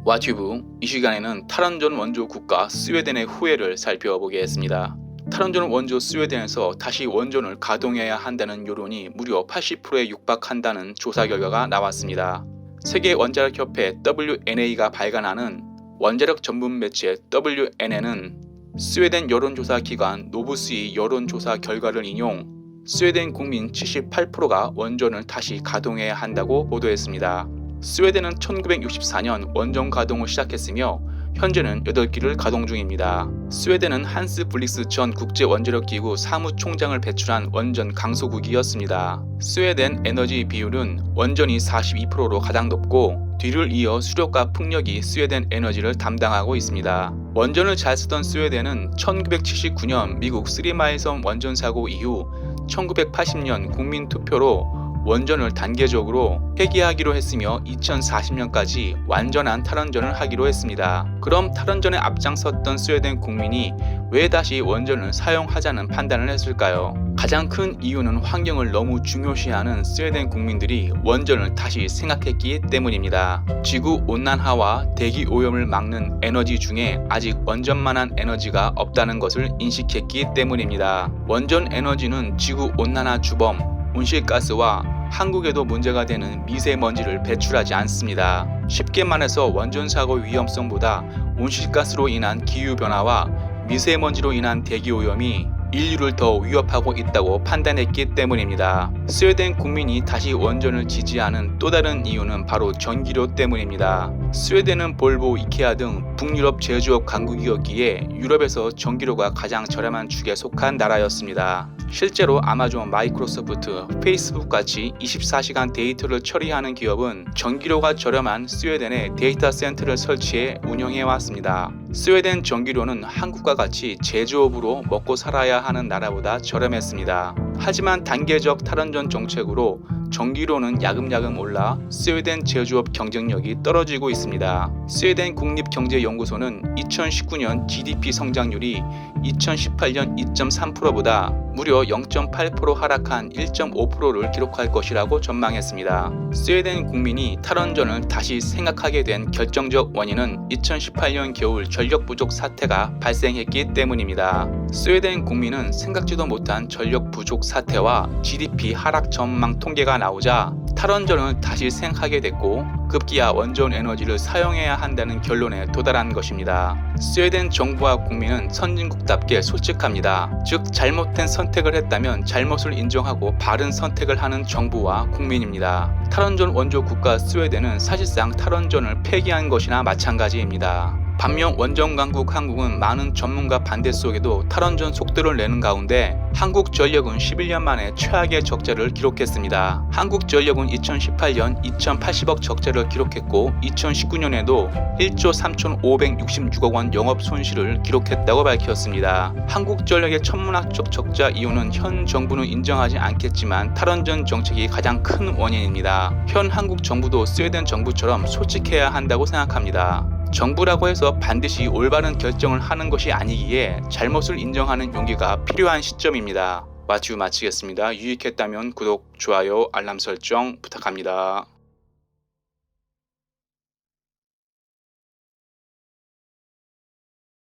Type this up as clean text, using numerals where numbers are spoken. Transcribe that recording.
와튜브, 이 시간에는 탈원전 원조 국가 스웨덴의 후예를 살펴보겠습니다. 탈원전 원조 스웨덴에서 다시 원전을 가동해야 한다는 여론이 무려 80%에 육박한다는 조사 결과가 나왔습니다. 세계 원자력 협회 WNA가 발간하는 원자력 전문 매체 WNN은 스웨덴 여론조사 기관 노부스의 여론조사 결과를 인용 스웨덴 국민 78%가 원전을 다시 가동해야 한다고 보도했습니다. 스웨덴은 1964년 원전 가동을 시작했으며 현재는 8기를 가동 중입니다. 스웨덴은 한스 블릭스 전 국제원자력기구 사무총장을 배출한 원전 강소국이었습니다. 스웨덴 에너지 비율은 원전이 42%로 가장 높고 뒤를 이어 수력과 풍력이 스웨덴 에너지를 담당하고 있습니다. 원전을 잘 쓰던 스웨덴은 1979년 미국 쓰리마일섬 원전 사고 이후 1980년 국민투표로 원전을 단계적으로 폐기하기로 했으며 2040년까지 완전한 탈원전을 하기로 했습니다. 그럼 탈원전에 앞장섰던 스웨덴 국민이 왜 다시 원전을 사용하자는 판단을 했을까요? 가장 큰 이유는 환경을 너무 중요시하는 스웨덴 국민들이 원전을 다시 생각했기 때문입니다. 지구 온난화와 대기 오염을 막는 에너지 중에 아직 원전만한 에너지가 없다는 것을 인식했기 때문입니다. 원전 에너지는 지구 온난화 주범 온실가스와 한국에도 문제가 되는 미세먼지를 배출하지 않습니다. 쉽게 말해서 원전 사고 위험성보다 온실가스로 인한 기후변화와 미세먼지로 인한 대기오염이 인류를 더 위협하고 있다고 판단했기 때문입니다. 스웨덴 국민이 다시 원전을 지지하는 또 다른 이유는 바로 전기료 때문입니다. 스웨덴은 볼보, 이케아 등 북유럽 제조업 강국이었기에 유럽에서 전기료가 가장 저렴한 축에 속한 나라였습니다. 실제로 아마존, 마이크로소프트, 페이스북 같이 24시간 데이터를 처리하는 기업은 전기료가 저렴한 스웨덴에 데이터 센터를 설치해 운영해왔습니다. 스웨덴 전기료는 한국과 같이 제조업으로 먹고 살아야 하는 나라보다 저렴했습니다. 하지만 단계적 탈원전 정책으로 전기료는 야금야금 올라 스웨덴 제조업 경쟁력이 떨어지고 있습니다. 스웨덴 국립경제연구소는 2019년 GDP 성장률이 2018년 2.3%보다 무려 0.8% 하락한 1.5%를 기록할 것이라고 전망했습니다. 스웨덴 국민이 탈원전을 다시 생각하게 된 결정적 원인은 2018년 겨울 전력 부족 사태가 발생했기 때문입니다. 스웨덴 국민은 생각지도 못한 전력 부족 사태와 GDP 하락 전망 통계가 나오자 탈원전을 다시 생각하게 됐고 급기야 원전 에너지를 사용해야 한다는 결론에 도달한 것입니다. 스웨덴 정부와 국민은 선진국답게 솔직합니다. 즉 잘못된 선택을 했다면 잘못을 인정하고 바른 선택을 하는 정부와 국민입니다. 탈원전 원조 국가 스웨덴은 사실상 탈원전을 폐기한 것이나 마찬가지입니다. 반면 원전 강국 한국은 많은 전문가 반대 속에도 탈원전 속도를 내는 가운데 한국전력은 11년 만에 최악의 적자를 기록했습니다. 한국전력은 2018년 2,080억 적자를 기록했고 2019년에도 1조 3,566억 원 영업 손실을 기록했다고 밝혔습니다. 한국전력의 천문학적 적자 이유는 현 정부는 인정하지 않겠지만 탈원전 정책이 가장 큰 원인입니다. 현 한국 정부도 스웨덴 정부처럼 솔직해야 한다고 생각합니다. 정부라고 해서 반드시 올바른 결정을 하는 것이 아니기에 잘못을 인정하는 용기가 필요한 시점입니다. 와튜브 마치겠습니다. 유익했다면 구독, 좋아요, 알람 설정 부탁합니다.